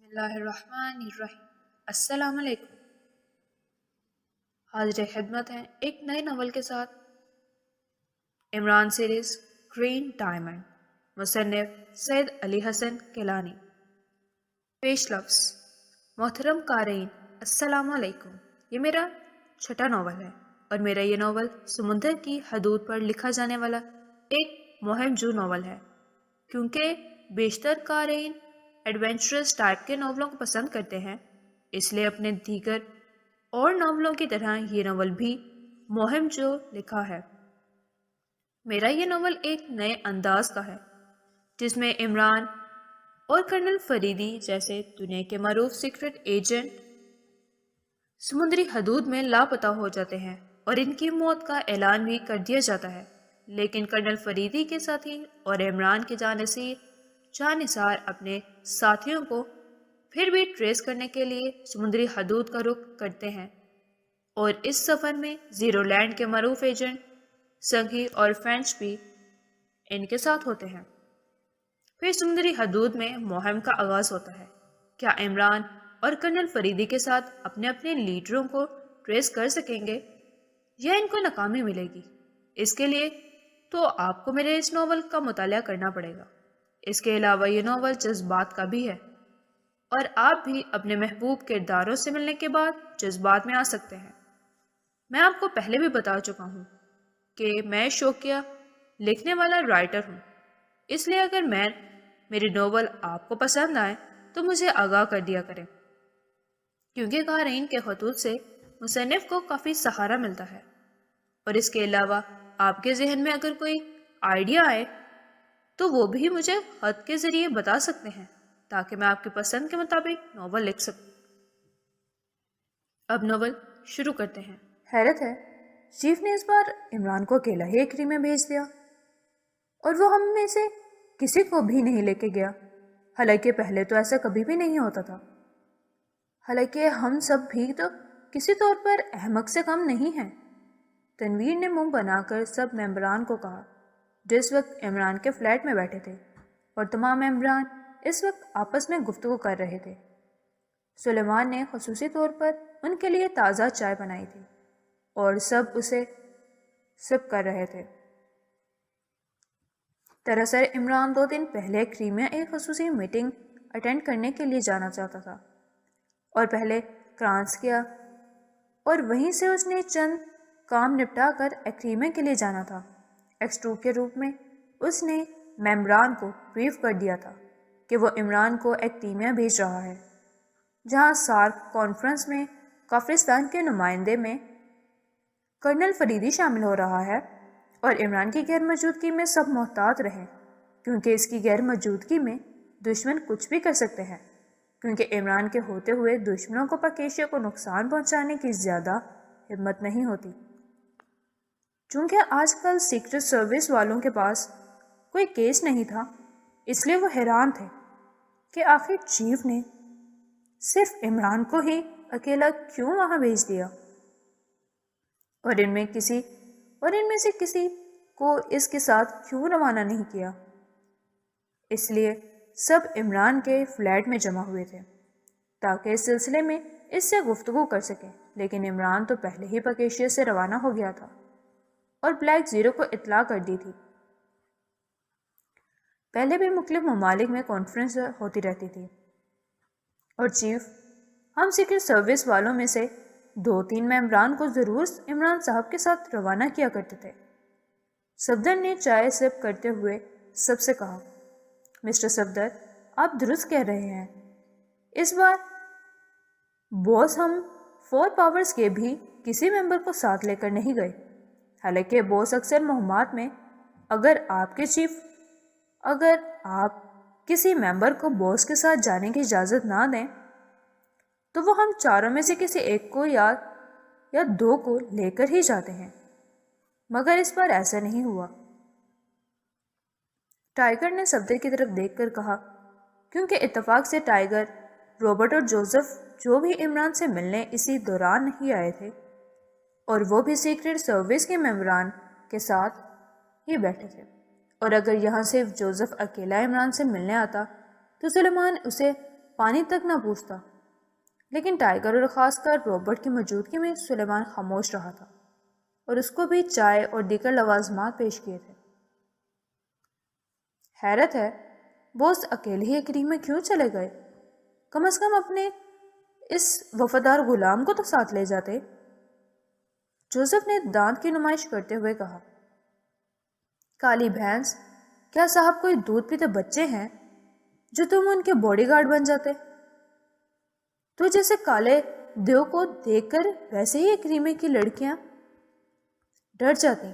اللہ الرحمن الرحیم۔ السلام علیکم۔ حاضر خدمت ہیں ایک نئے ناول کے ساتھ۔ عمران سیریز گرین ڈائمنڈ، مصنف سید علی حسن کیلانی۔ پیش لفظ۔ محترم قارئین، السلام علیکم۔ یہ میرا چھٹا ناول ہے اور میرا یہ ناول سمندر کی حدود پر لکھا جانے والا ایک مہم جو ناول ہے۔ کیونکہ بیشتر قارئین ایڈونچرس ٹائپ کے ناولوں کو پسند کرتے ہیں، اس لیے اپنے دیگر اور ناولوں کی طرح یہ ناول بھی مہم جو لکھا ہے۔ میرا یہ ناول ایک نئے انداز کا ہے جس میں عمران اور کرنل فریدی جیسے دنیا کے معروف سیکرٹ ایجنٹ سمندری حدود میں لاپتہ ہو جاتے ہیں اور ان کی موت کا اعلان بھی کر دیا جاتا ہے، لیکن کرنل فریدی کے ساتھی اور عمران کے جانثار اپنے ساتھیوں کو پھر بھی ٹریس کرنے کے لیے سمندری حدود کا رخ کرتے ہیں، اور اس سفر میں زیرو لینڈ کے معروف ایجنٹ سنگھی اور فرینچ بھی ان کے ساتھ ہوتے ہیں۔ پھر سمندری حدود میں مہم کا آغاز ہوتا ہے۔ کیا عمران اور کرنل فریدی کے ساتھ اپنے اپنے لیڈروں کو ٹریس کر سکیں گے یا ان کو ناکامی ملے گی؟ اس کے لیے تو آپ کو میرے اس ناول کا مطالعہ کرنا پڑے گا۔ اس کے علاوہ یہ ناول جذبات کا بھی ہے اور آپ بھی اپنے محبوب کرداروں سے ملنے کے بعد جذبات میں آ سکتے ہیں۔ میں آپ کو پہلے بھی بتا چکا ہوں کہ میں شوقیہ لکھنے والا رائٹر ہوں، اس لیے اگر میری ناول آپ کو پسند آئے تو مجھے آگاہ کر دیا کریں، کیونکہ قارئین کے خطوط سے مصنف کو کافی سہارا ملتا ہے۔ اور اس کے علاوہ آپ کے ذہن میں اگر کوئی آئیڈیا آئے تو وہ بھی مجھے خط کے ذریعے بتا سکتے ہیں تاکہ میں آپ کی پسند کے مطابق ناول لکھ سکوں۔ اب ناول شروع کرتے ہیں۔ حیرت ہے، چیف نے اس بار عمران کو اکیلا ہی ایک میں بھیج دیا اور وہ ہم میں سے کسی کو بھی نہیں لے کے گیا، حالانکہ پہلے تو ایسا کبھی بھی نہیں ہوتا تھا۔ حالانکہ ہم سب بھی تو کسی طور پر احمق سے کم نہیں ہیں۔ تنویر نے منہ بنا کر سب ممبران کو کہا جو اس وقت عمران کے فلیٹ میں بیٹھے تھے، اور تمام ممبران اس وقت آپس میں گفتگو کر رہے تھے۔ سلیمان نے خصوصی طور پر ان کے لیے تازہ چائے بنائی تھی اور سب اسے سپ کر رہے تھے۔ دراصل عمران 2 دن پہلے کری میں ایک خصوصی میٹنگ اٹینڈ کرنے کے لیے جانا چاہتا تھا اور پہلے کرانس گیا اور وہیں سے اس نے چند کام نپٹا کر ایکریمے کے لیے جانا تھا۔ ایکسٹرو کے روپ میں اس نے ممبران کو بریف کر دیا تھا کہ وہ عمران کو ایکٹیمیا بھیج رہا ہے، جہاں سارک کانفرنس میں کافرستان کے نمائندے میں کرنل فریدی شامل ہو رہا ہے، اور عمران کی غیر موجودگی میں سب محتاط رہیں، کیونکہ اس کی غیر موجودگی میں دشمن کچھ بھی کر سکتے ہیں، کیونکہ عمران کے ہوتے ہوئے دشمنوں کو پاکیشیا کو نقصان پہنچانے کی زیادہ ہمت نہیں ہوتی۔ چونکہ آج کل سیکرٹ سروس والوں کے پاس کوئی کیس نہیں تھا، اس لیے وہ حیران تھے کہ آخر چیف نے صرف عمران کو ہی اکیلا کیوں وہاں بھیج دیا، اور ان میں سے کسی کو اس کے ساتھ کیوں روانہ نہیں کیا۔ اس لیے سب عمران کے فلیٹ میں جمع ہوئے تھے تاکہ اس سلسلے میں اس سے گفتگو کر سکیں، لیکن عمران تو پہلے ہی پاکیشیا سے روانہ ہو گیا تھا اور بلیک زیرو کو اطلاع کر دی تھی۔ پہلے بھی مختلف ممالک میں کانفرنس ہوتی رہتی تھی اور چیف ہم سیکرٹ سروس والوں میں سے 2-3 ممبران کو ضرور عمران صاحب کے ساتھ روانہ کیا کرتے تھے۔ صفدر نے چائے سپ کرتے ہوئے سب سے کہا، مسٹر صفدر، آپ درست کہہ رہے ہیں، اس بار باس ہم 4 پاورز کے بھی کسی ممبر کو ساتھ لے کر نہیں گئے، حالانکہ باس اکثر مہمات میں اگر آپ کسی ممبر کو باس کے ساتھ جانے کی اجازت نہ دیں تو وہ ہم 4 میں سے کسی ایک کو یا 2 کو لے کر ہی جاتے ہیں، مگر اس بار ایسا نہیں ہوا۔ ٹائیگر نے صفدر کی طرف دیکھ کر کہا، کیونکہ اتفاق سے ٹائیگر، رابرٹ اور جوزف جو بھی عمران سے ملنے اسی دوران نہیں آئے تھے، اور وہ بھی سیکرٹ سروس کے ممبران کے ساتھ ہی بیٹھے تھے، اور اگر یہاں صرف جوزف اکیلا عمران سے ملنے آتا تو سلیمان اسے پانی تک نہ پوچھتا، لیکن ٹائیگر اور خاص کر رابرٹ کی موجودگی میں سلیمان خاموش رہا تھا اور اس کو بھی چائے اور دیگر لوازمات پیش کیے تھے۔ حیرت ہے، بوس اکیلے ہی ایک میں کیوں چلے گئے؟ کم از کم اپنے اس وفادار غلام کو تو ساتھ لے جاتے۔ جوزف نے دانت کی نمائش کرتے ہوئے کہا، کالی بھینس، کیا صاحب کوئی دودھ پیتے بچے ہیں جو تم ان کے باڈی گارڈ بن جاتے؟ تو جیسے کالے دیو کو دیکھ کر ویسے ہی ایک ریمے کی لڑکیاں ڈر جاتی،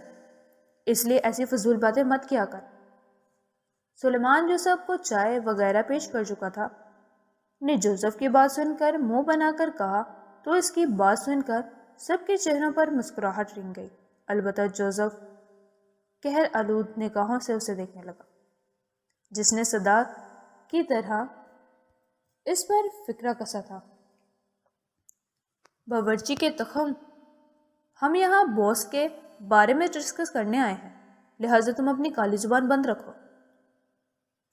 اس لیے ایسی فضول باتیں مت کیا کر۔ سلیمان جو سب کو چائے وغیرہ پیش کر چکا تھا نے جوزف کی بات سن کر منہ بنا کر کہا تو اس کی بات سن کر سب کے چہروں پر مسکراہٹ رنگ گئی، البتہ جوزف قہر آلود نگاہوں سے اسے دیکھنے لگا، جس نے صدا کی طرح اس پر فکرہ کسا تھا۔ باورچی کے تخم، ہم یہاں باس کے بارے میں ڈسکس کرنے آئے ہیں، لہٰذا تم اپنی کالی زبان بند رکھو،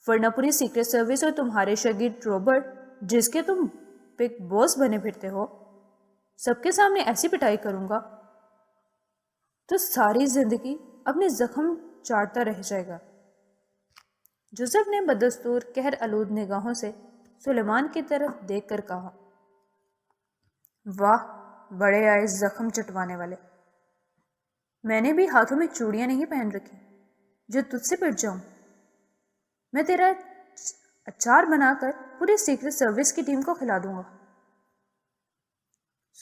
ورنہ پوری سیکرٹ سروس اور تمہارے شاگرد رابرٹ، جس کے تم بگ باس بنے پھرتے ہو، سب کے سامنے ایسی پٹائی کروں گا تو ساری زندگی اپنے زخم چاٹتا رہ جائے گا۔ جوزف نے بدستور قہر آلود نگاہوں سے سلیمان کی طرف دیکھ کر کہا، واہ، بڑے آئے زخم چٹوانے والے، میں نے بھی ہاتھوں میں چوڑیاں نہیں پہن رکھی جو تجھ سے پٹ جاؤں۔ میں تیرا اچار بنا کر پوری سیکرٹ سروس کی ٹیم کو کھلا دوں گا۔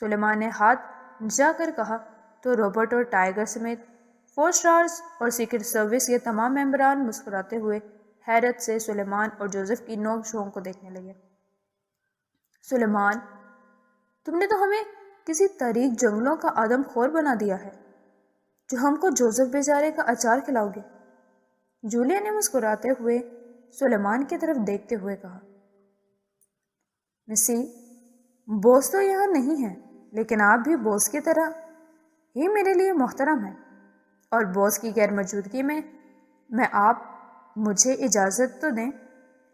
سلیمان نے ہاتھ جا کر کہا تو رابرٹ اور ٹائیگر سمیت 4 اسٹارز اور سیکرٹ سروس کے تمام ممبران مسکراتے ہوئے حیرت سے سلیمان اور جوزف کی نوک جھونک کو دیکھنے لگے۔ سلیمان، تم نے تو ہمیں کسی تاریک جنگلوں کا آدم خور بنا دیا ہے جو ہم کو جوزف بیچارے کا اچار کھلاؤ گے۔ جولیا نے مسکراتے ہوئے سلیمان کی طرف دیکھتے ہوئے کہا، مسی، بوس تو یہاں نہیں ہے، لیکن آپ بھی بوس کی طرح ہی میرے لیے محترم ہیں، اور بوس کی غیر موجودگی میں آپ مجھے اجازت تو دیں،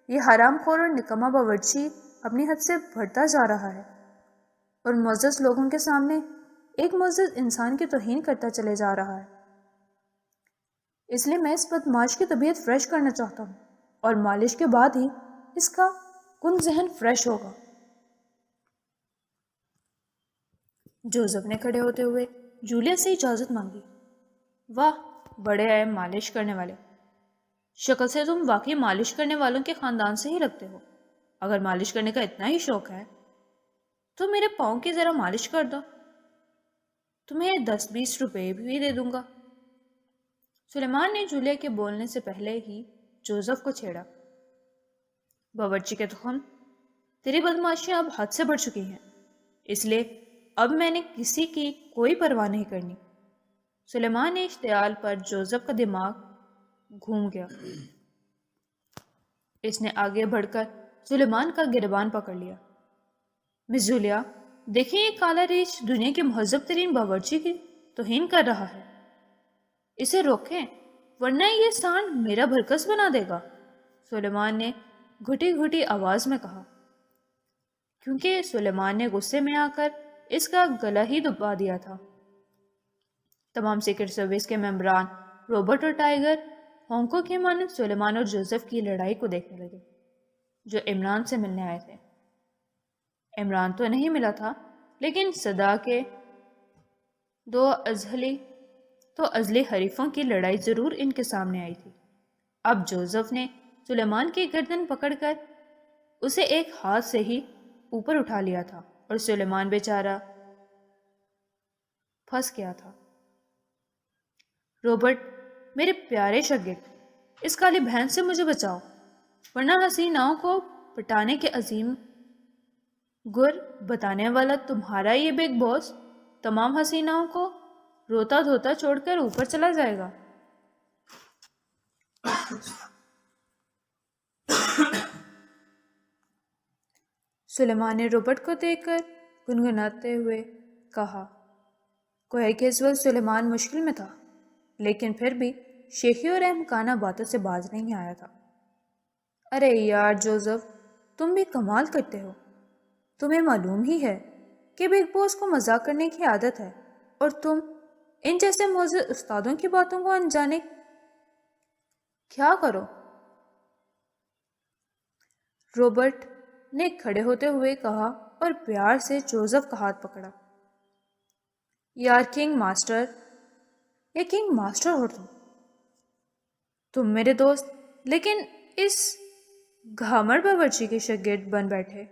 یہ حرام خور اور نکما باورچی اپنی حد سے بڑھتا جا رہا ہے اور معزز لوگوں کے سامنے ایک معزز انسان کی توہین کرتا چلے جا رہا ہے۔ اس لیے میں اس بدماش کی طبیعت فریش کرنا چاہتا ہوں اور مالش کے بعد ہی اس کا کن ذہن فریش ہوگا۔ جوزف نے کھڑے ہوتے ہوئے جولیا سے اجازت مانگی۔ واہ، بڑے آئے مالش کرنے والے، شکل سے تم واقعی مالش کرنے والوں کے خاندان سے ہی لگتے ہو۔ اگر مالش کرنے کا اتنا ہی شوق ہے تو میرے پاؤں کی ذرا مالش کر دو، تمہیں 10-20 روپے بھی دے دوں گا۔ سلیمان نے جولیا کے بولنے سے پہلے ہی جوزف کو چھیڑا، باورچی کے تخم، تیری بدماشیاں اب حد سے بڑھ چکی ہیں، اس لیے اب میں نے کسی کی کوئی پرواہ نہیں کرنی۔ سلیمان نے اشتعال پر جوزف کا دماغ گھوم گیا، اس نے آگے بڑھ کر سلیمان کا گریبان پکڑ لیا۔ مس جولیا، دیکھیں یہ کالا ریچھ دنیا کے مہذب ترین باورچی کی توہین کر رہا ہے، اسے روکیں ورنہ یہ سانڈ میرا بھرکس بنا دے گا، سلیمان نے گھٹی گھٹی آواز میں کہا، کیونکہ سلیمان نے غصے میں آ کر اس کا گلا ہی دبا دیا تھا۔ تمام سیکرٹ سروس کے ممبران رابرٹ اور ٹائیگر ہانکو کی مانند سلیمان اور جوزف کی لڑائی کو دیکھنے لگے، جو عمران سے ملنے آئے تھے۔ عمران تو نہیں ملا تھا، لیکن صدا کے دو ازلی حریفوں کی لڑائی ضرور ان کے سامنے آئی تھی۔ اب جوزف نے سلیمان کی گردن پکڑ کر اسے ایک ہاتھ سے ہی اوپر اٹھا لیا تھا اور سلیمان بیچارہ پھنس گیا تھا۔ رابرٹ، میرے پیارے شاگرد، اس کالی بھینس سے مجھے بچاؤ، ورنہ حسیناؤں کو پٹانے کے عظیم گر بتانے والا تمہارا یہ بگ باس تمام حسیناؤں کو روتا دھوتا چھوڑ کر اوپر چلا جائے گا۔ سلیمان نے رابرٹ کو دیکھ کر گنگناتے ہوئے کہا، گویا کہ اس وقت سلیمان مشکل میں تھا، لیکن پھر بھی شیخی اور احمقانہ باتوں سے باز نہیں آیا تھا۔ ارے یار جوزف، تم بھی کمال کرتے ہو. تمہیں معلوم ہی ہے کہ بگ باس کو مذاق کرنے کی عادت ہے اور تم ان جیسے معزز استادوں کی باتوں کو انجانے کیا کرو. روبرٹ نے کھڑے ہوتے ہوئے کہا اور پیار سے جوزف کا ہاتھ پکڑا. یار کنگ ماسٹر یا کنگ ماسٹر ہو تم میرے دوست، لیکن اس گھامر باورچی کے شاگرد بن بیٹھے.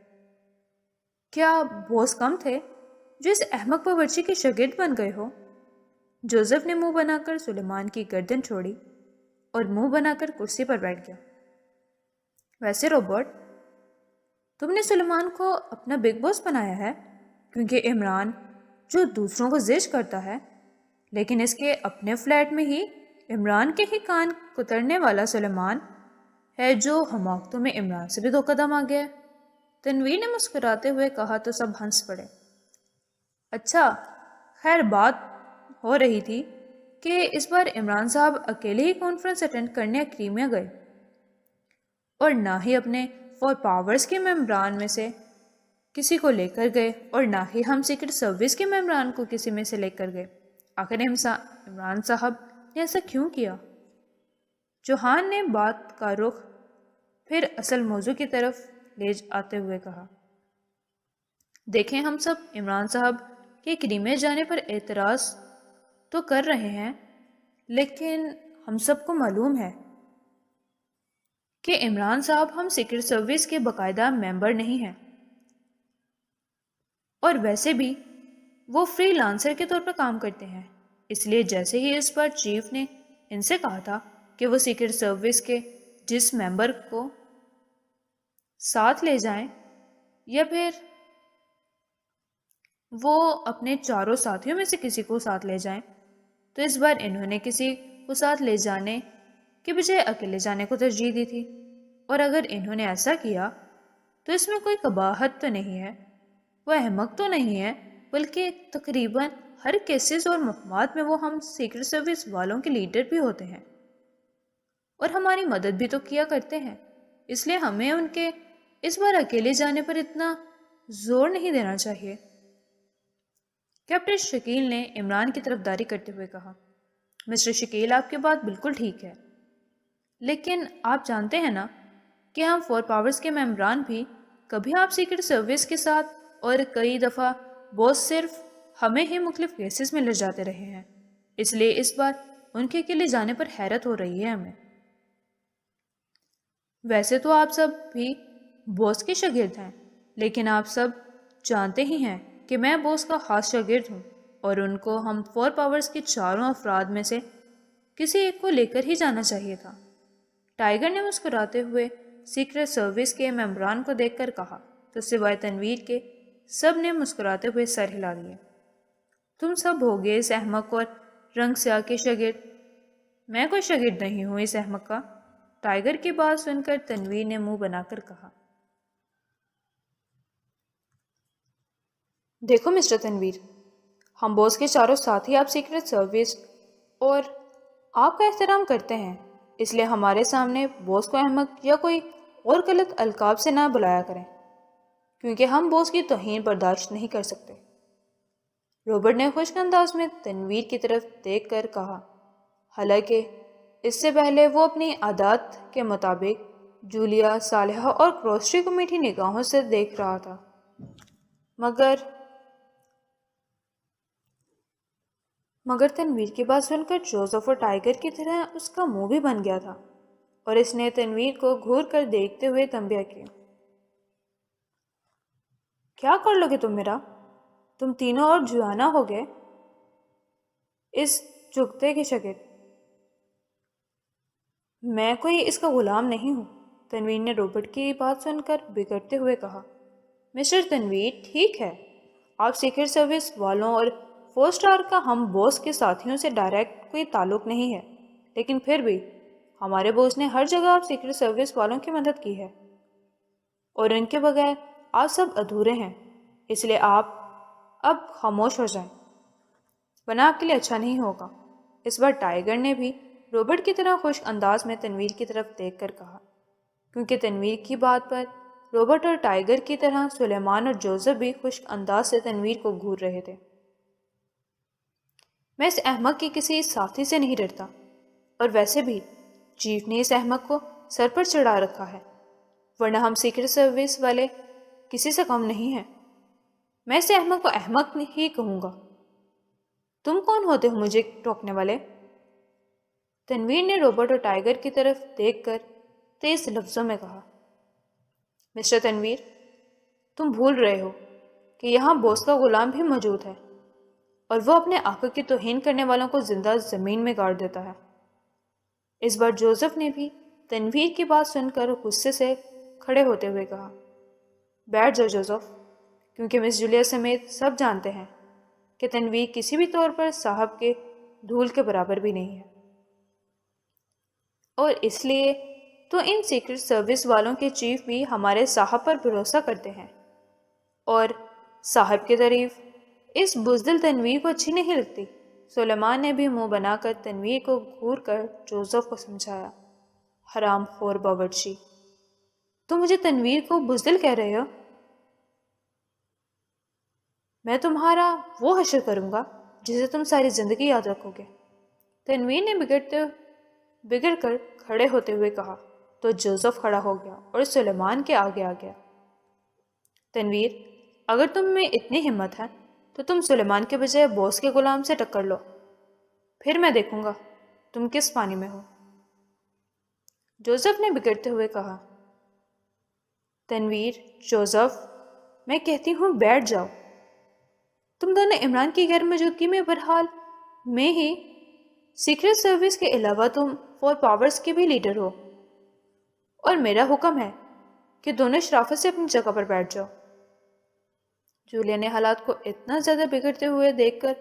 کیا بوس کم تھے جو اس احمق باورچی کے شاگرد بن گئے ہو؟ جوزف نے منہ بنا کر سلیمان کی گردن چھوڑی اور منہ بنا کر کرسی پر بیٹھ گیا. ویسے روبرٹ، تم نے سلیمان کو اپنا بگ باس بنایا ہے کیونکہ عمران جو دوسروں کو زج کرتا ہے، لیکن اس کے اپنے فلیٹ میں ہی عمران کے ہی کان کترنے والا سلیمان ہے جو حماقتوں میں عمران سے بھی دو قدم آگے ہے. تنویر نے مسکراتے ہوئے کہا تو سب ہنس پڑے. اچھا، خیر بات ہو رہی تھی کہ اس بار عمران صاحب اکیلے ہی کانفرنس اٹینڈ کرنے کریمیا گئے اور نہ ہی اپنے فور پاورز کے ممبران میں سے کسی کو لے کر گئے اور نہ ہی ہم سیکرٹ سروس کے ممبران کو کسی میں سے لے کر گئے. آخر عمران صاحب نے ایسا کیوں کیا؟ چوہان نے بات کا رخ پھر اصل موضوع کی طرف لے آتے ہوئے کہا. دیکھیں، ہم سب عمران صاحب کے کریمے جانے پر اعتراض تو کر رہے ہیں، لیکن ہم سب کو معلوم ہے کہ عمران صاحب ہم سیکرٹ سروس کے باقاعدہ ممبر نہیں ہیں، اور ویسے بھی وہ فری لانسر کے طور پر کام کرتے ہیں. اس لیے جیسے ہی اس بار چیف نے ان سے کہا تھا کہ وہ سیکرٹ سروس کے جس ممبر کو ساتھ لے جائیں یا پھر وہ اپنے چاروں ساتھیوں میں سے کسی کو ساتھ لے جائیں، تو اس بار انہوں نے کسی کو ساتھ لے جانے کے بجائے اکیلے جانے کو ترجیح دی تھی. اور اگر انہوں نے ایسا کیا تو اس میں کوئی قباحت تو نہیں ہے، وہ احمق تو نہیں ہے، بلکہ تقریباً ہر کیسز اور مقامات میں وہ ہم سیکرٹ سروس والوں کے لیڈر بھی ہوتے ہیں اور ہماری مدد بھی تو کیا کرتے ہیں. اس لیے ہمیں ان کے اس بار اکیلے جانے پر اتنا زور نہیں دینا چاہیے. کیپٹن شکیل نے عمران کی طرف داری کرتے ہوئے کہا. مسٹر شکیل، آپ کی بات بالکل ٹھیک ہے، لیکن آپ جانتے ہیں نا کہ ہم فور پاورز کے ممبران بھی کبھی آپ سیکرٹ سروس کے ساتھ اور کئی دفعہ بوس صرف ہمیں ہی مختلف کیسز میں لے جاتے رہے ہیں. اس لیے اس بار ان کے اکیلے جانے پر حیرت ہو رہی ہے ہمیں. ویسے تو آپ سب بھی بوس کے شاگرد ہیں، لیکن آپ سب جانتے ہی ہیں کہ میں بوس کا خاص شاگرد ہوں اور ان کو ہم فور پاورز کے چاروں افراد میں سے کسی ایک کو لے کر ہی جانا چاہیے تھا. ٹائیگر نے مسکراتے ہوئے سیکرٹ سروس کے ممبران کو دیکھ کر کہا تو سوائے تنویر کے سب نے مسکراتے ہوئے سر ہلا دیے. تم سب ہوگے اس احمق اور رنگ سیاہ کے شاگرد. میں کوئی شاگرد نہیں ہوں اس احمق کا. ٹائیگر کی بات سن کر تنویر نے منہ بنا کر کہا. دیکھو مسٹر تنویر، ہم بوس کے چاروں ساتھی آپ سیکرٹ سروس اور آپ کا احترام کرتے ہیں، اس لیے ہمارے سامنے بوس کو احمق یا کوئی اور غلط القاب سے نہ بلایا کریں، کیونکہ ہم بوس کی توہین برداشت نہیں کر سکتے. روبرٹ نے خشک انداز میں تنویر کی طرف دیکھ کر کہا، حالانکہ اس سے پہلے وہ اپنی عادات کے مطابق جولیا، صالحہ اور کروسٹی کو میٹھی نگاہوں سے دیکھ رہا تھا. مگر تنویر کی بات سن کر جوزف اور ٹائیگر کی طرح اس کا منہ بھی بن گیا تھا اور اس نے تنویر کو گھور کر دیکھتے ہوئے تنبیہ کیا. کیا کر لو گے تم میرا؟ تم تینوں اور جوانا ہو گئے اس چگتے کے شاگرد. میں کوئی اس کا غلام نہیں ہوں. تنویر نے روبرٹ کی بات سن کر بگڑتے ہوئے کہا. مسٹر تنویر، ٹھیک ہے، آپ سیکرٹ سروس والوں اور فور سٹار کا ہم بوس کے ساتھیوں سے ڈائریکٹ کوئی تعلق نہیں ہے، لیکن پھر بھی ہمارے بوس نے ہر جگہ آپ سیکرٹ سروس والوں کی مدد کی ہے اور ان کے بغیر آپ سب ادھورے ہیں. اس لیے آپ اب خاموش ہو جائیں، ورنہ آپ کے لیے اچھا نہیں ہوگا. اس بار ٹائیگر نے بھی روبرٹ کی طرح خشک انداز میں تنویر کی طرف دیکھ کر کہا، کیونکہ تنویر کی بات پر روبرٹ اور ٹائیگر کی طرح سلیمان اور جوزف بھی خشک انداز سے تنویر کو گھور رہے تھے۔ میں اس احمق کی کسی ساتھی سے نہیں ڈرتا، اور ویسے بھی چیف نے اس احمق کو سر پر چڑھا رکھا ہے، ورنہ ہم سیکرٹ سروس والے کسی سے کم نہیں ہیں۔ میں اس احمق کو احمق ہی کہوں گا۔ تم کون ہوتے ہو مجھے ٹوکنے والے؟ تنویر نے روبرٹ اور ٹائیگر کی طرف دیکھ کر تیز لفظوں میں کہا۔ مسٹر تنویر، تم بھول رہے ہو کہ یہاں بوس کا غلام بھی موجود ہے، اور وہ اپنے آقا کی توہین کرنے والوں کو زندہ زمین میں گاڑ دیتا ہے۔ اس بار جوزف نے بھی تنویر کی بات سن کر غصے سے کھڑے ہوتے ہوئے کہا، بیٹھ جاؤ جوزف، کیونکہ مس جولیا سمیت سب جانتے ہیں کہ تنویر کسی بھی طور پر صاحب کے دھول کے برابر بھی نہیں ہے، اور اس لیے تو ان سیکرٹ سروس والوں کے چیف بھی ہمارے صاحب پر بھروسہ کرتے ہیں، اور صاحب کی تعریف اس بزدل تنویر کو اچھی نہیں لگتی۔ سلیمان نے بھی منہ بنا کر تنویر کو گھور کر جوزف کو سمجھایا، حرام خور باورچی، تم مجھے تنویر کو بزدل کہہ رہے ہو؟ میں تمہارا وہ حشر کروں گا جسے تم ساری زندگی یاد رکھو گے۔ تنویر نے بگڑ کر کھڑے ہوتے ہوئے کہا تو جوزف کھڑا ہو گیا اور سلیمان کے آگے آ گیا۔ تنویر، اگر تم میں اتنی ہمت ہے تو تم سلیمان کے بجائے بوس کے غلام سے ٹکر لو، پھر میں دیکھوں گا تم کس پانی میں ہو۔ جوزف نے بگڑتے ہوئے کہا۔ تنویر، جوزف، میں کہتی ہوں بیٹھ جاؤ۔ تم دونوں عمران کی غیر موجودگی میں بہرحال میں ہی سیکرٹ سروس کے علاوہ تم فور پاورز کے بھی لیڈر ہو، اور میرا حکم ہے کہ دونوں شرافت سے اپنی جگہ پر بیٹھ جاؤ۔ جولیا نے حالات کو اتنا زیادہ بگڑتے ہوئے دیکھ کر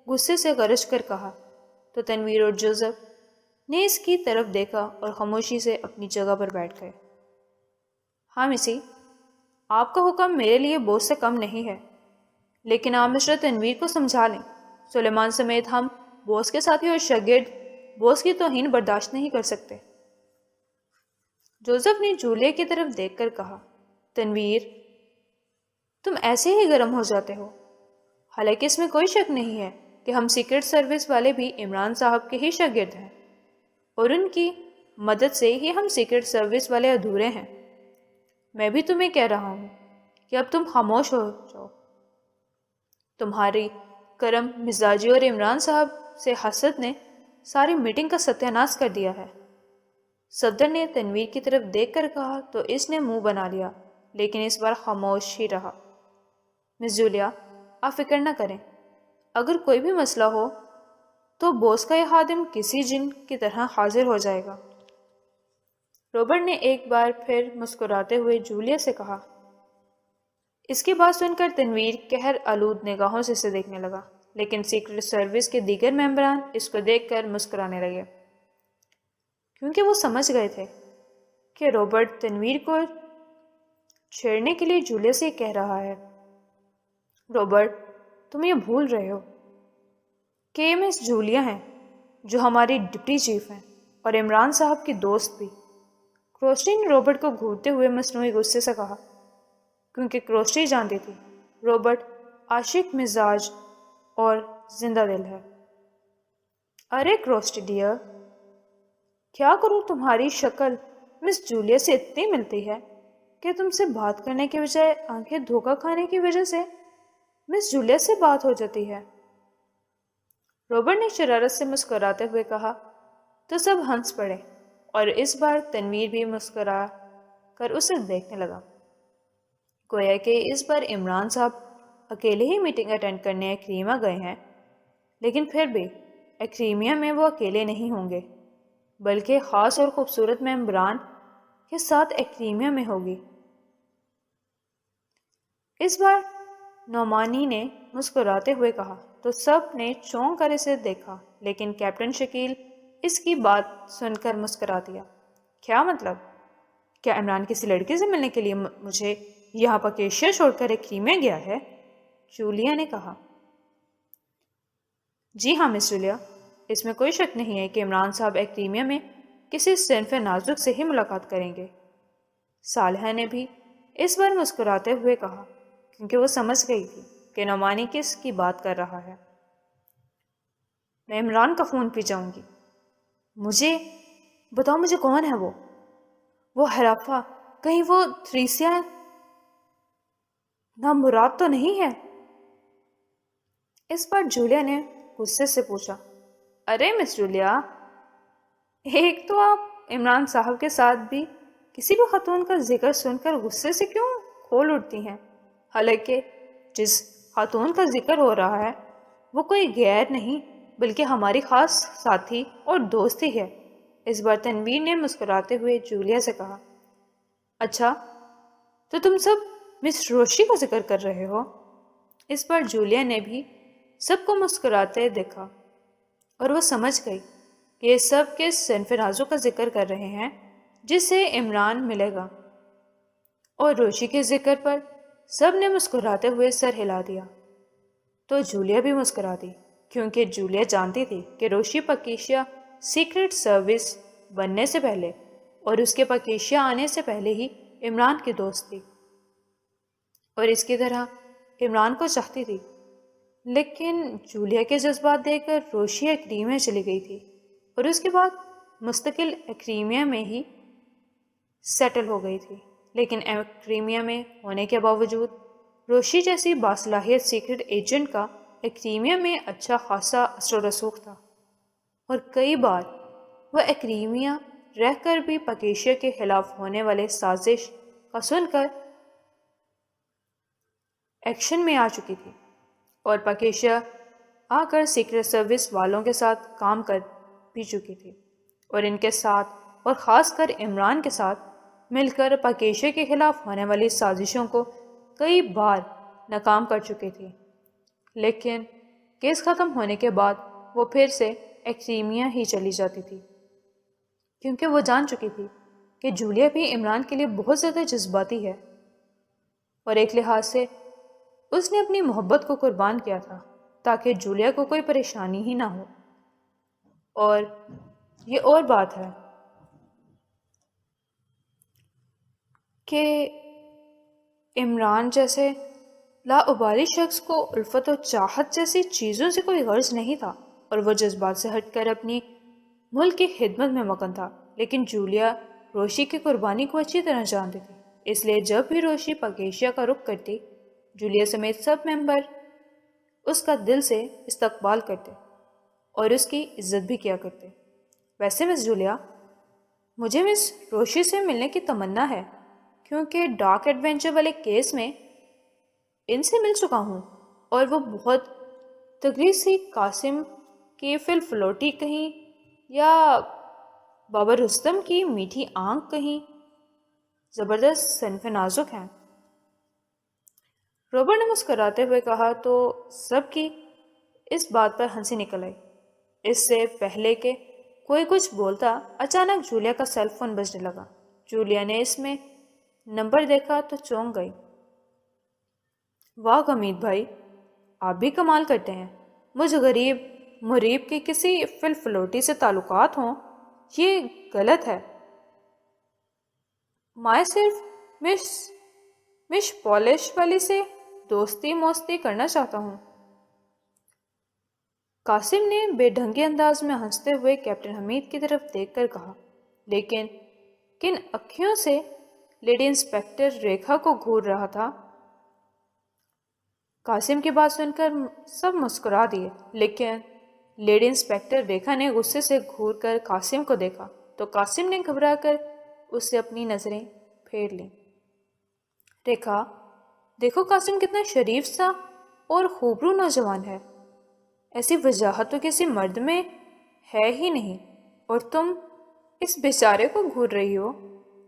غصے سے گرج کر کہا تو تنویر اور جوزف نے اس کی طرف دیکھا اور خاموشی سے اپنی جگہ پر بیٹھ گئے۔ ہاں مسی، آپ کا حکم میرے لیے بوجھ سے کم نہیں ہے، لیکن آپ مسٹر تنویر کو سمجھا لیں، سلیمان سمیت ہم بوس کے ساتھی اور شاگرد بوس کی توہین برداشت نہیں کر سکتے۔ جوزف نے جولیا کی طرف دیکھ کر کہا، تنویر، تم ایسے ہی گرم ہو جاتے ہو، حالانکہ اس میں کوئی شک نہیں ہے کہ ہم سیکرٹ سروس والے بھی عمران صاحب کے ہی شاگرد ہیں، اور ان کی مدد سے ہی ہم سیکرٹ سروس والے ادھورے ہیں۔ میں بھی تمہیں کہہ رہا ہوں کہ اب تم خاموش ہو جاؤ۔ تمہاری کرم مزاجی اور عمران صاحب سے حسد نے ساری میٹنگ کا ستیہ ناش کر دیا ہے۔ صدر نے تنویر کی طرف دیکھ کر کہا تو اس نے منہ بنا لیا، لیکن اس بار خاموش ہی رہا۔ مس جولیا، آپ فکر نہ کریں، اگر کوئی بھی مسئلہ ہو تو بوس کا یہ خادم کسی جن کی طرح حاضر ہو جائے گا۔ روبرٹ نے ایک بار پھر مسکراتے ہوئے جولیا سے کہا۔ اس کی بات سن کر تنویر قہر آلود نگاہوں سے اسے دیکھنے لگا، لیکن سیکرٹ سروس کے دیگر ممبران اس کو دیکھ کر مسکرانے لگے، کیونکہ وہ سمجھ گئے تھے کہ روبرٹ تنویر کو چھیڑنے کے لیے جولیا سے کہہ رہا ہے۔ روبرٹ، تم یہ بھول رہے ہو کہ یہ مس جولیا ہیں جو ہماری ڈپٹی چیف ہیں، اور عمران صاحب کی دوست بھی۔ کروسٹی نے روبرٹ کو گھورتے ہوئے مصنوعی غصے سے کہا، کیونکہ کروسٹی جانتی تھی روبرٹ عاشق مزاج اور زندہ دل ہے۔ ارے کروسٹی ڈیئر، کیا کروں، تمہاری شکل مس جولیا سے اتنی ملتی ہے کہ تم سے بات کرنے کے بجائے آنکھیں دھوکہ کھانے کی وجہ سے مس جولیا سے بات ہو جاتی ہے۔ روبرٹ نے شرارت سے مسکراتے ہوئے کہا تو سب ہنس پڑے، اور اس بار تنویر بھی مسکرا کر اسے دیکھنے لگا، گویا کہ اس بار عمران صاحب اکیلے ہی میٹنگ اٹینڈ کرنے ایکریما گئے ہیں، لیکن پھر بھی ایکریمیا میں وہ اکیلے نہیں ہوں گے، بلکہ خاص اور خوبصورت ممبران کے ساتھ ایکریمیا میں ہوگی۔ اس بار نعمانی نے مسکراتے ہوئے کہا تو سب نے چونک کر اسے دیکھا، لیکن کیپٹن شکیل اس کی بات سن کر مسکرا دیا۔ کیا مطلب؟ کیا عمران کسی لڑکی سے ملنے کے لیے مجھے یہاں پر کیشیا چھوڑ کر ایکریمیا گیا ہے؟ جولیا نے کہا۔ جی ہاں مس جولیا، اس میں کوئی شک نہیں ہے کہ عمران صاحب ایکریمیا میں کسی صنف نازک سے ہی ملاقات کریں گے۔ صالحہ نے بھی اس بار مسکراتے ہوئے کہا، کیونکہ وہ سمجھ گئی تھی کہ نعمانی کس کی بات کر رہا ہے۔ میں عمران کا خون پی جاؤں گی۔ مجھے بتاؤ، مجھے کون ہے وہ حرافہ؟ کہیں وہ تھریسیا نامراد تو نہیں ہے؟ اس بار جولیا نے غصے سے پوچھا۔ ارے مس جولیا، ایک تو آپ عمران صاحب کے ساتھ بھی کسی بھی خاتون کا ذکر سن کر غصے سے کیوں کھول اٹھتی ہیں؟ حالانکہ جس خاتون کا ذکر ہو رہا ہے وہ کوئی غیر نہیں بلکہ ہماری خاص ساتھی اور دوست ہی ہے۔ اس بار تنویر نے مسکراتے ہوئے جولیا سے کہا۔ اچھا، تو تم سب مس روشی کا ذکر کر رہے ہو؟ اس بار جولیا نے بھی سب کو مسکراتے دیکھا اور وہ سمجھ گئی کہ یہ سب کے صنف نازوں کا ذکر کر رہے ہیں جس سے عمران ملے گا، اور روشی کے ذکر پر سب نے مسکراتے ہوئے سر ہلا دیا۔ تو جولیا بھی مسکرا دی، کیونکہ جولیا جانتی تھی کہ روشی پکیشیا سیکرٹ سروس بننے سے پہلے اور اس کے پکیشیا آنے سے پہلے ہی عمران کی دوست تھی، اور اس کی طرح عمران کو چاہتی تھی۔ لیکن جولیا کے جذبات دیکھ کر روشی ایکڈیمیا چلی گئی تھی اور اس کے بعد مستقل ایکڈیمیا میں ہی سیٹل ہو گئی تھی۔ لیکن ایکڈیمیا میں ہونے کے باوجود روشی جیسی باصلاحیت سیکرٹ ایجنٹ کا ایکڈیمیا میں اچھا خاصا اثر و رسوخ تھا، اور کئی بار وہ ایکڈیمیا رہ کر بھی پکیشیا کے خلاف ہونے والے سازش کا سن کر ایکشن میں آ چکی تھی، اور پکیشیا آ کر سیکرٹ سروس والوں کے ساتھ کام کر بھی چکی تھی، اور ان کے ساتھ اور خاص کر عمران کے ساتھ مل کر پکیشیا کے خلاف ہونے والی سازشوں کو کئی بار ناکام کر چکی تھی۔ لیکن کیس ختم ہونے کے بعد وہ پھر سے ایکڈیمیا ہی چلی جاتی تھی، کیونکہ وہ جان چکی تھی کہ جولیا بھی عمران کے لیے بہت زیادہ جذباتی ہے، اور ایک لحاظ سے اس نے اپنی محبت کو قربان کیا تھا تاکہ جولیا کو کوئی پریشانی ہی نہ ہو۔ اور یہ اور بات ہے کہ عمران جیسے لاابالی شخص کو الفت و چاہت جیسی چیزوں سے کوئی غرض نہیں تھا، اور وہ جذبات سے ہٹ کر اپنی ملک کی خدمت میں مگن تھا۔ لیکن جولیا روشی کی قربانی کو اچھی طرح جانتی تھی، اس لیے جب بھی روشی پکیشیا کا رخ کرتی، جولیا سمیت سب ممبر اس کا دل سے استقبال کرتے اور اس کی عزت بھی کیا کرتے۔ ویسے مس جولیا، مجھے مس روشی سے ملنے کی تمنا ہے، کیونکہ ڈارک ایڈونچر والے کیس میں ان سے مل چکا ہوں، اور وہ بہت تگڑی سی قاسم کی فلوٹی کہیں، یا بابا رستم کی میٹھی آنکھ کہیں زبردست صنف نازک ہیں۔ روبرٹ نے مسکراتے ہوئے کہا تو سب کی اس بات پر ہنسی نکل آئی۔ اس سے پہلے کہ کوئی کچھ بولتا، اچانک جولیا کا سیل فون بجنے لگا۔ جولیا نے اس میں نمبر دیکھا تو چونک گئی۔ واہ حمید بھائی، آپ بھی کمال کرتے ہیں۔ مجھ غریب مریب کے کسی فلوٹی سے تعلقات ہوں، یہ غلط ہے۔ میں صرف مش پالش والی سے دوستی موستی کرنا چاہتا ہوں۔ قاسم نے بے ڈھنگے انداز میں ہنستے ہوئے کیپٹن حمید کی طرف دیکھ کر کہا، لیکن کن اکھیوں سے لیڈی انسپیکٹر ریکھا کو گھور رہا تھا؟ قاسم کی بات سن کر سب مسکرا دیے، لیکن لیڈی انسپیکٹر ریکھا نے غصے سے گھور کر قاسم کو دیکھا تو قاسم نے گھبرا کر اس سے اپنی نظریں پھیر لیں۔ ریکھا، دیکھو قاسم کتنا شریف سا اور خوبرو نوجوان ہے، ایسی وجاہت تو کسی مرد میں ہے ہی نہیں، اور تم اس بیچارے کو گھور رہی ہو،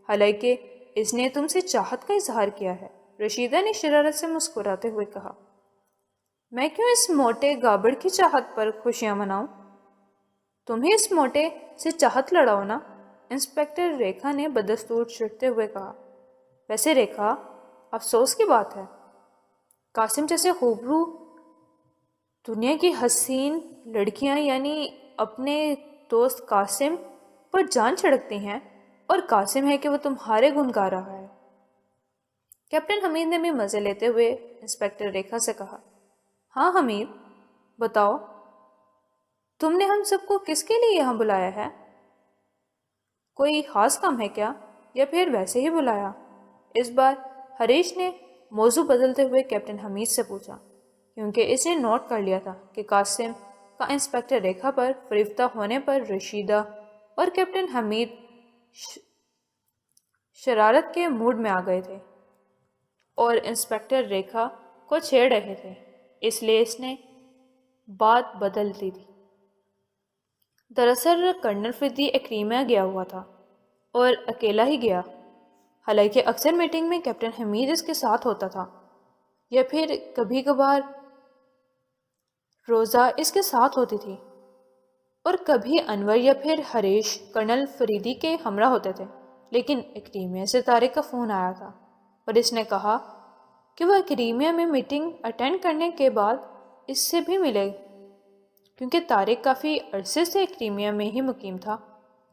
حالانکہ اس نے تم سے چاہت کا اظہار کیا ہے۔ رشیدہ نے شرارت سے مسکراتے ہوئے کہا، میں کیوں اس موٹے گابڑ کی چاہت پر خوشیاں مناؤں؟ تمہیں اس موٹے سے چاہت لڑاؤ نا، انسپیکٹر ریکھا نے بدستور چڑھتے ہوئے کہا۔ ویسے ریکھا، افسوس کی بات ہے، قاسم جیسے خوبرو دنیا کی حسین لڑکیاں یعنی اپنے دوست قاسم پر جان چھڑکتی ہیں، اور قاسم ہے کہ وہ تمہارے گن گا رہا ہے۔ کیپٹن حمید نے بھی مزے لیتے ہوئے انسپیکٹر ریکھا سے کہا، ہاں حمید بتاؤ، تم نے ہم سب کو کس کے لیے یہاں بلایا ہے؟ کوئی خاص کام ہے کیا، یا پھر ویسے ہی بلایا؟ اس بار ہریش نے موضوع بدلتے ہوئے کیپٹن حمید سے پوچھا، کیونکہ اس نے نوٹ کر لیا تھا کہ قاسم کا انسپیکٹر ریکھا پر فریفتہ ہونے پر رشیدہ اور کیپٹن حمید شرارت کے موڈ میں آ گئے تھے اور انسپیکٹر ریکھا کو چھیڑ رہے تھے، اس لیے اس نے بات بدل دی تھی۔ دراصل کرنل فردی ایکریمیا گیا ہوا تھا اور اکیلا ہی گیا، حالانکہ اکثر میٹنگ میں کیپٹن حمید اس کے ساتھ ہوتا تھا، یا پھر کبھی کبھار روزہ اس کے ساتھ ہوتی تھی، اور کبھی انور یا پھر ہریش کرنل فریدی کے ہمراہ ہوتے تھے۔ لیکن ایکریمیا سے طارق کا فون آیا تھا اور اس نے کہا کہ وہ ایکریمیا میں میٹنگ اٹینڈ کرنے کے بعد اس سے بھی ملے، کیونکہ طارق کافی عرصے سے ایکریمیا میں ہی مقیم تھا۔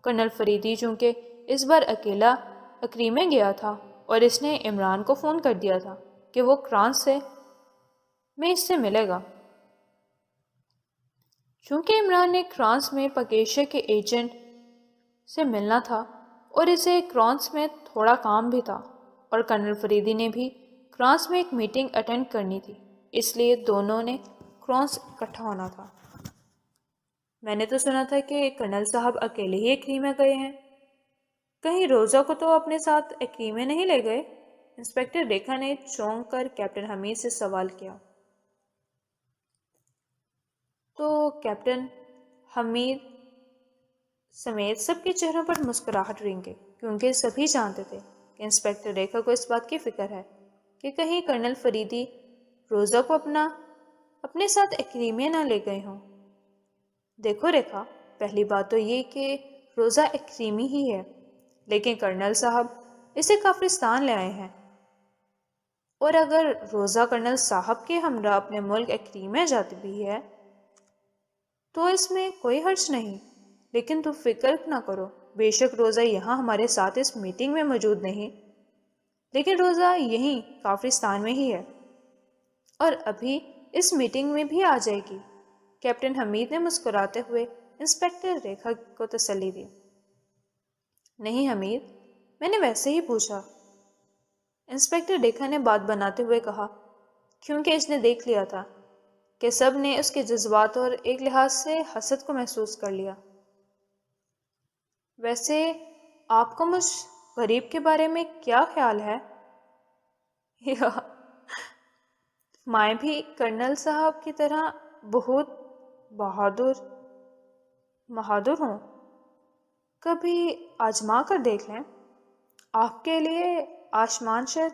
کرنل فریدی چونکہ اس بار اکیلا ایکریمیا گیا تھا اور اس نے عمران کو فون کر دیا تھا کہ وہ فرانس میں اس سے ملے گا۔ چونکہ عمران نے فرانس میں پکیشہ کے ایجنٹ سے ملنا تھا اور اسے فرانس میں تھوڑا کام بھی تھا، اور کرنل فریدی نے بھی فرانس میں ایک میٹنگ اٹینڈ کرنی تھی، اس لیے دونوں نے فرانس اکٹھا ہونا تھا۔ میں نے تو سنا تھا کہ کرنل صاحب اکیلے ہی ایکریمیا گئے ہیں، کہیں روزہ کو تو اپنے ساتھ ایکریمیا نہیں لے گئے؟ انسپیکٹر ریکھا نے چونک کر کیپٹن حمید سے سوال کیا۔ تو کیپٹن حمید سمیت سب کے چہروں پر مسکراہٹ رنگ گئی، کیونکہ سبھی جانتے تھے کہ انسپیکٹر ریکھا کو اس بات کی فکر ہے کہ کہیں کرنل فریدی روزہ کو اپنے ساتھ ایکریمیا نہ لے گئے ہوں۔ دیکھو ریکھا، پہلی بات تو یہ کہ روزہ ایکریمی ہی ہے، لیکن کرنل صاحب اسے کافرستان لے آئے ہیں، اور اگر روزہ کرنل صاحب کے ہمراہ اپنے ملک ایکریمیا جاتی بھی ہے تو اس میں کوئی حرج نہیں۔ لیکن تم فکر نہ کرو، بے شک روزہ یہاں ہمارے ساتھ اس میٹنگ میں موجود نہیں، لیکن روزہ یہیں کافرستان میں ہی ہے، اور ابھی اس میٹنگ میں بھی آ جائے گی۔ کیپٹن حمید نے مسکراتے ہوئے انسپیکٹر ریکھا کو تسلی دی۔ نہیں حمید، میں نے ویسے ہی پوچھا، انسپیکٹر ریکھا نے بات بناتے ہوئے کہا، کیونکہ اس نے دیکھ لیا تھا کہ سب نے اس کے جذبات اور ایک لحاظ سے حسد کو محسوس کر لیا۔ ویسے آپ کو مجھ غریب کے بارے میں کیا خیال ہے؟ میں بھی کرنل صاحب کی طرح بہت بہادر ہوں، کبھی آزما کر دیکھ لیں، آپ کے لیے آسمان سے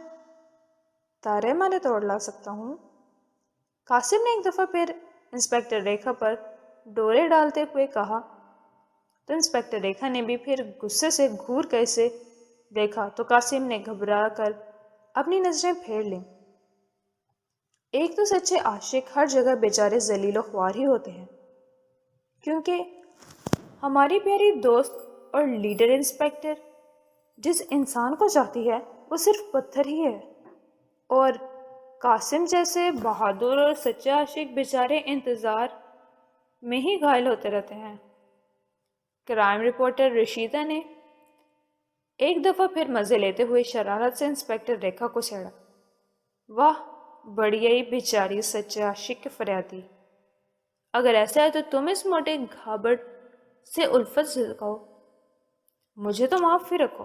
تارے مارے توڑ لا سکتا ہوں۔ قاسم نے ایک دفعہ پھر انسپیکٹر ریکھا پر ڈورے ڈالتے ہوئے کہا، تو انسپیکٹر ریکھا نے بھی پھر غصے سے گھور کر اسے دیکھا تو قاسم نے گھبرا کر اپنی نظریں پھیر لیں۔ ایک تو سچے عاشق ہر جگہ بیچارے ذلیل و خوار ہی ہوتے ہیں، کیونکہ ہماری پیاری دوست اور لیڈر انسپیکٹر جس انسان کو چاہتی ہے وہ صرف پتھر ہی ہے، اور قاسم جیسے بہادر اور سچے عاشق بیچارے انتظار میں ہی گھائل ہوتے رہتے ہیں۔ کرائم رپورٹر رشیدہ نے ایک دفعہ پھر مزے لیتے ہوئے شرارت سے انسپیکٹر ریکھا کو چھیڑا، واہ بڑھیا ہی بیچاری سچے عاشق کے فریادی، اگر ایسا ہے تو تم اس موٹے گھابڑ سے الفت سکھاؤ، مجھے تو معاف ہی رکھو۔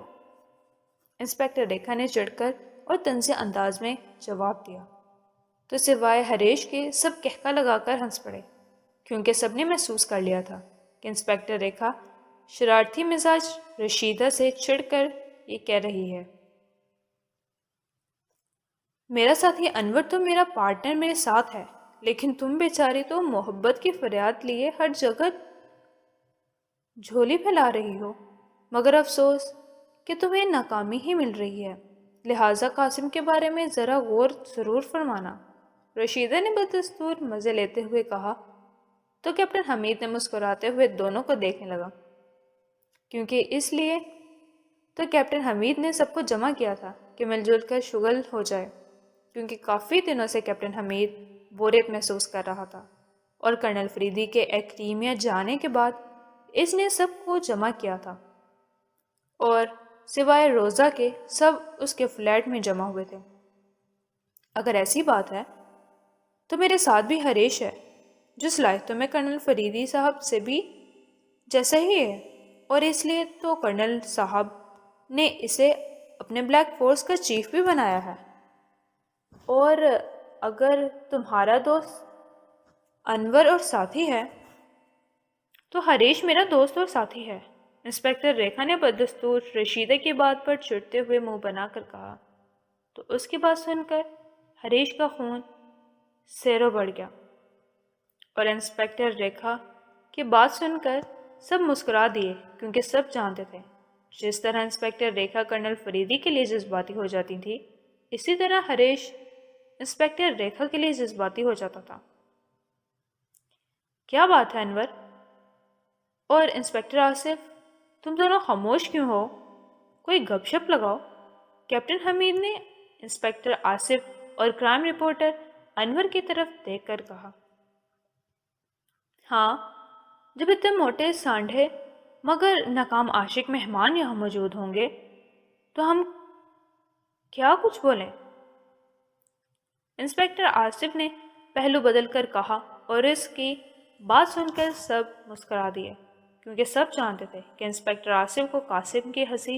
انسپیکٹر ریکھا نے چڑھ کر اور طنزیہ انداز میں جواب دیا، تو سوائے ہریش کے سب کہکا لگا کر ہنس پڑے، کیونکہ سب نے محسوس کر لیا تھا کہ انسپیکٹر ریکھا شرارتی مزاج رشیدہ سے چڑھ کر یہ کہہ رہی ہے، میرا ساتھی انور تو میرا پارٹنر میرے ساتھ ہے، لیکن تم بیچاری تو محبت کی فریاد لیے ہر جگہ جھولی پھیلا رہی ہو، مگر افسوس کہ تمہیں ناکامی ہی مل رہی ہے، لہٰذا قاسم کے بارے میں ذرا غور ضرور فرمانا۔ رشیدہ نے بدستور مزے لیتے ہوئے کہا، تو کیپٹن حمید نے مسکراتے ہوئے دونوں کو دیکھنے لگا، کیونکہ اس لیے تو کیپٹن حمید نے سب کو جمع کیا تھا کہ مل جل کر شغل ہو جائے، کیونکہ کافی دنوں سے کیپٹن حمید بوریت محسوس کر رہا تھا، اور کرنل فریدی کے ایکڈیمیا جانے کے بعد اس نے سب کو جمع کیا تھا، اور سوائے روزہ کے سب اس کے فلیٹ میں جمع ہوئے تھے۔ اگر ایسی بات ہے تو میرے ساتھ بھی ہریش ہے، جو صلاحیتوں میں کرنل فریدی صاحب سے بھی جیسا ہی ہے، اور اس لیے تو کرنل صاحب نے اسے اپنے بلیک فورس کا چیف بھی بنایا ہے۔ اور اگر تمہارا دوست انور اور ساتھی ہے تو ہریش میرا دوست اور ساتھی ہے، انسپکٹر ریکھا نے بدستور رشیدہ کی بات پر چڑھتے ہوئے منہ بنا کر کہا۔ تو اس کی بات سن کر ہریش کا خون سیروں بڑھ گیا، اور انسپکٹر ریکھا کی بات سن کر سب مسکرا دیے، کیونکہ سب جانتے تھے جس طرح انسپکٹر ریکھا کرنل فریدی کے لیے جذباتی ہو جاتی تھی، اسی طرح ہریش انسپکٹر ریکھا کے لیے جذباتی ہو جاتا تھا۔ کیا بات ہے انور اور انسپکٹر آصف، تم دونوں خاموش کیوں ہو؟ کوئی گپ شپ لگاؤ۔ کیپٹن حمید نے انسپکٹر آصف اور کرائم رپورٹر انور کی طرف دیکھ کر کہا۔ ہاں، جب اتنے موٹے سانڈھے مگر ناکام عاشق مہمان یہاں موجود ہوں گے تو ہم کیا کچھ بولیں؟ انسپکٹر آصف نے پہلو بدل کر کہا، اور اس کی بات سن کر سب مسکرا دیے، کیونکہ سب جانتے تھے کہ انسپکٹر آصف کو قاسم کی ہنسی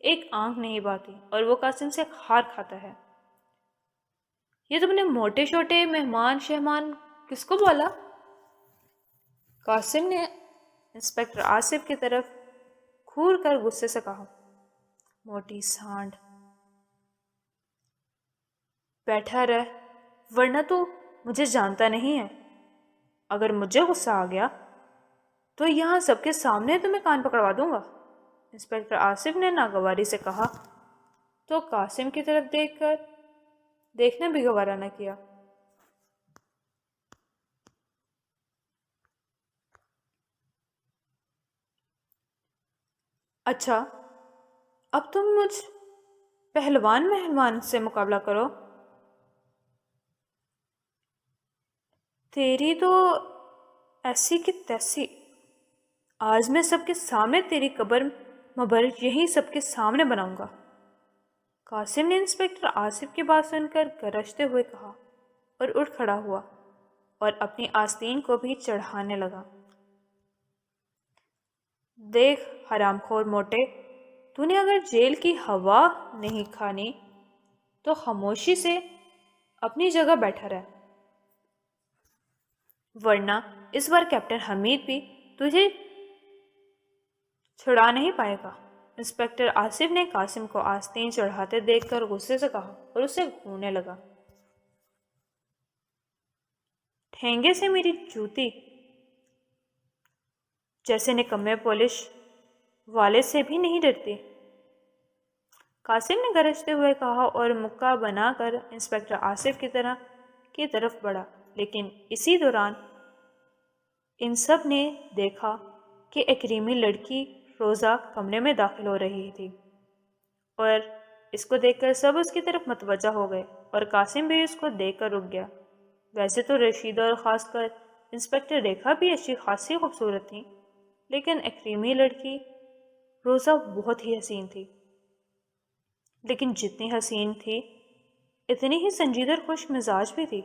ایک آنکھ نہیں بھاتی، اور وہ قاسم سے کھار کھاتا ہے۔ یہ تم نے موٹے چھوٹے مہمان شہمان کس کو بولا؟ قاسم نے انسپکٹر آصف کی طرف گھور کر غصے سے کہا۔ موٹی سانڈ، بیٹھا رہ، ورنہ تو مجھے جانتا نہیں ہے۔ اگر مجھے غصہ آ گیا تو یہاں سب کے سامنے تمہیں کان پکڑوا دوں گا، انسپکٹر آصف نے ناگواری سے کہا، تو قاسم کی طرف دیکھنا بھی گوارا نہ کیا۔ اچھا، اب تم مجھ پہلوان سے مقابلہ کرو۔ تیری تو ایسی کی تیسی، آج میں سب کے سامنے تیری قبر مبارک یہی سب کے سامنے بناؤں گا، قاسم نے انسپکٹر آصف کی بات سن کر گرجتے ہوئے کہا، اور اٹھ کھڑا ہوا اور اپنی آستین کو بھی چڑھانے لگا۔ دیکھ حرام خور موٹے، تو نے اگر جیل کی ہوا نہیں کھانی تو خاموشی سے اپنی جگہ بیٹھا رہ، ورنہ اس بار کیپٹن حمید بھی تجھے چھڑا نہیں پائے گا۔ انسپکٹر آصف نے قاسم کو آستین چڑھاتے دیکھ کر غصے سے کہا، اور اسے گھورنے لگا۔ ٹھینگے سے میری جوتی جیسے نکمے پولش والے سے بھی نہیں ڈرتی، قاسم نے گرجتے ہوئے کہا، اور مکہ بنا کر انسپکٹر آصف کی طرف بڑھا۔ لیکن اسی دوران ان سب نے دیکھا کہ ایک کریمی لڑکی روزہ کمرے میں داخل ہو رہی تھی، اور اس کو دیکھ کر سب اس کی طرف متوجہ ہو گئے، اور قاسم بھی اس کو دیکھ کر رک گیا۔ ویسے تو رشیدہ اور خاص کر انسپکٹر ریکھا بھی اچھی خاصی خوبصورت تھی، لیکن ایکریمی لڑکی روزہ بہت ہی حسین تھی، لیکن جتنی حسین تھی اتنی ہی سنجیدہ اور خوش مزاج بھی تھی۔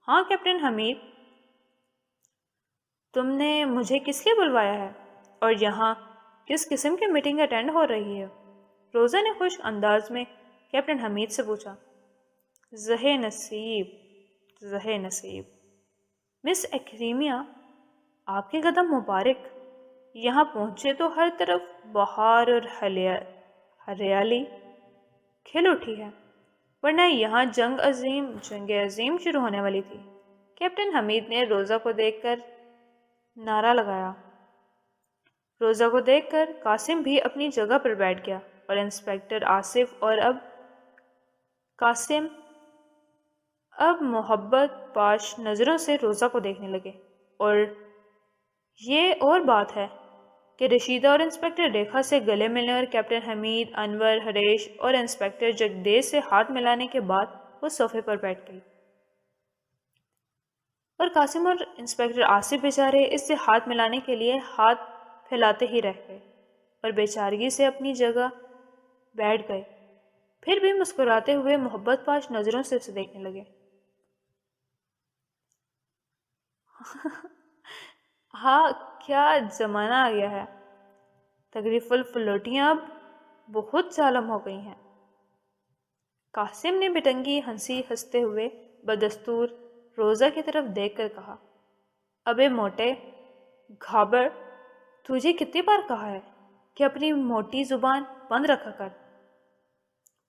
ہاں کیپٹن حمید، تم نے مجھے کس لیے بلوایا ہے، اور یہاں کس قسم کی میٹنگ اٹینڈ ہو رہی ہے؟ روزہ نے خوش انداز میں کیپٹن حمید سے پوچھا۔ زہ نصیب مس ایکریمیا، آپ کے قدم مبارک، یہاں پہنچے تو ہر طرف بہار اور ہریالی کھل اٹھی ہے، ورنہ یہاں جنگ عظیم شروع ہونے والی تھی۔ کیپٹن حمید نے روزہ کو دیکھ کر نعرہ لگایا۔ روزہ کو دیکھ کر قاسم بھی اپنی جگہ پر بیٹھ گیا، اور انسپکٹر آصف اور قاسم اب محبت پاش نظروں سے روزہ کو دیکھنے لگے۔ اور یہ اور بات ہے کہ رشیدہ اور انسپکٹر ریکھا سے گلے ملنے اور کیپٹن حمید، انور، ہریش اور انسپکٹر جگدیش سے ہاتھ ملانے کے بعد وہ صوفے پر بیٹھ گئی، اور قاسم اور انسپکٹر آصف بیچارے اس سے ہاتھ ملانے کے لیے ہاتھ پھیلاتے ہی رہ گئے اور بیچارگی سے اپنی جگہ بیٹھ گئے، پھر بھی مسکراتے ہوئے محبت پاش نظروں سے اسے دیکھنے لگے۔ ہاں، کیا زمانہ آ گیا ہے، تغریف الفلوٹیاں اب بہت ظالم ہو گئی ہیں۔ قاسم نے بٹنگی ہنسی ہنستے ہوئے بدستور روزہ کی طرف دیکھ کر کہا، ابے موٹے گھابر، تجھے کتنی بار کہا ہے کہ اپنی موٹی زبان بند رکھا کر،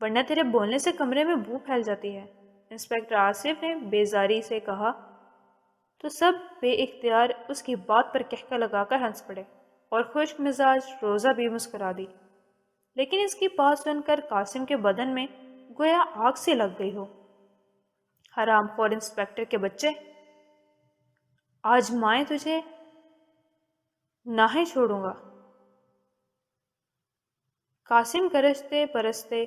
ورنہ تیرے بولنے سے کمرے میں بو پھیل جاتی ہے۔ انسپکٹر آصف نے بیزاری سے کہا تو سب بے اختیار اس کی بات پر کہکا لگا کر ہنس پڑے اور خشک مزاج روزہ بھی مسکرا دی، لیکن اس کی بات سن کر قاسم کے بدن میں گویا آگ سے لگ گئی ہو۔ حرام خور انسپکٹر کے بچے، آج میں تجھے نہ ہی چھوڑوں گا۔ قاسم گرجتے برستے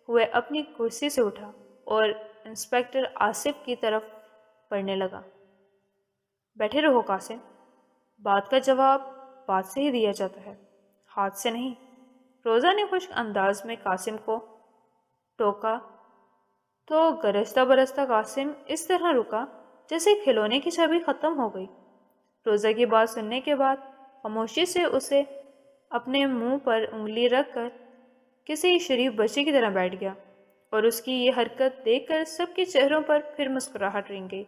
ہوئے اپنی کرسی سے اٹھا اور انسپکٹر آصف کی طرف بڑھنے لگا۔ بیٹھے رہو قاسم، بات کا جواب بات سے ہی دیا جاتا ہے، ہاتھ سے نہیں۔ روزہ نے خشک انداز میں قاسم کو ٹوکا تو گرجتا برستا قاسم اس طرح رکا جیسے کھلونے کی چابی ختم ہو گئی۔ روزہ کی بات سننے کے بعد خاموشی سے اسے اپنے منہ پر انگلی رکھ کر کسی شریف بچے کی طرح بیٹھ گیا، اور اس کی یہ حرکت دیکھ کر سب کے چہروں پر پھر مسکراہٹ رنگ گئی۔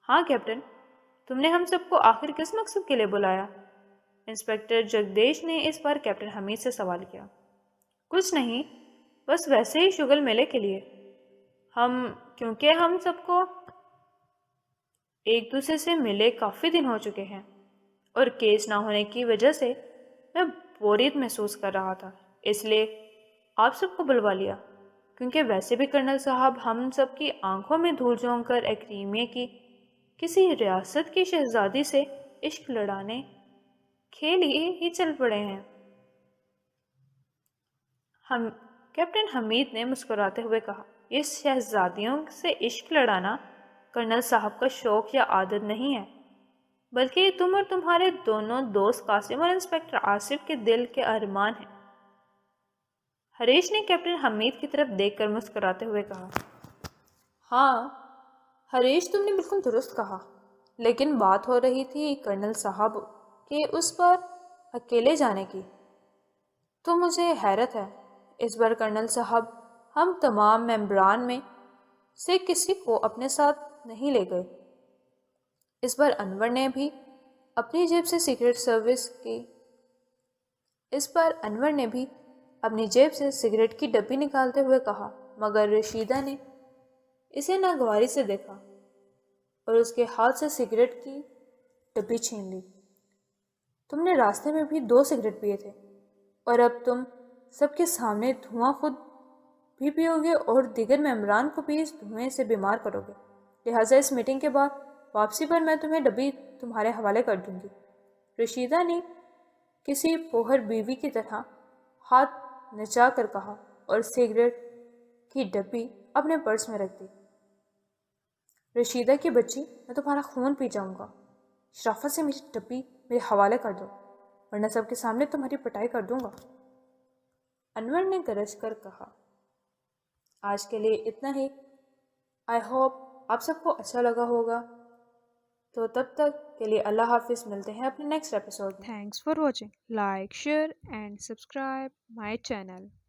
ہاں کیپٹن، تم نے ہم سب کو آخر کس مقصد کے لیے بلایا؟ انسپکٹر جگدیش نے اس بار کیپٹن حمید سے سوال کیا۔ کچھ نہیں، بس ویسے ہی شغل میلے کے لیے، کیونکہ ہم سب کو ایک دوسرے سے ملے کافی دن ہو چکے ہیں، اور کیس نہ ہونے کی وجہ سے میں بوریت محسوس کر رہا تھا، اس لیے آپ سب کو بلوا لیا۔ کیونکہ ویسے بھی کرنل صاحب ہم سب کی آنکھوں میں دھول جھونک کر ایکریمیا کی کسی ریاست کی شہزادی سے عشق لڑانے کے لیے ہی چل پڑے ہیں۔ کیپٹن حمید نے مسکراتے ہوئے کہا، یہ شہزادیوں سے عشق لڑانا کرنل صاحب کا شوق یا عادت نہیں ہے، بلکہ یہ تم اور تمہارے دونوں دوست قاسم اور انسپکٹر آصف کے دل کے ارمان ہیں۔ ہریش نے کیپٹن حمید کی طرف دیکھ کر مسکراتے ہوئے کہا، ہاں ہریش، تم نے بالکل درست کہا، لیکن بات ہو رہی تھی کرنل صاحب کے اس پر اکیلے جانے کی، تو مجھے حیرت ہے اس بار کرنل صاحب ہم تمام ممبران میں سے کسی کو اپنے ساتھ نہیں لے گئے۔ اس بار انور نے بھی اپنی جیب سے سگریٹ کی ڈبی نکالتے ہوئے کہا، مگر رشیدہ نے اسے ناگواری سے دیکھا اور اس کے ہاتھ سے سگریٹ کی ڈبی چھین لی۔ تم نے راستے میں بھی 2 سگریٹ پیے تھے، اور اب تم سب کے سامنے دھواں خود بھی پیو گے اور دیگر ممبران کو بھی اس دھوئیں سے بیمار کرو گے، لہٰذا اس میٹنگ کے بعد واپسی پر میں تمہیں ڈبی تمہارے حوالے کر دوں گی۔ رشیدہ نے کسی پوہر بیوی کی طرح ہاتھ نچا کر کہا اور سگریٹ کی ڈبی اپنے پرس میں رکھ دی۔ رشیدہ کی بچی، میں تمہارا خون پی جاؤں گا، شرافت سے میری ڈبی میرے حوالے کر دو، ورنہ سب کے سامنے تمہاری پٹائی کر دوں گا۔ انور نے گرج کر کہا، آج کے لیے اتنا ہی، آئی ہوپ آپ سب کو اچھا لگا ہوگا، تو تب تک کے لیے اللہ حافظ، ملتے ہیں اپنے نیکسٹ ایپیسوڈ میں۔ Thanks for watching. Like, share and subscribe my channel.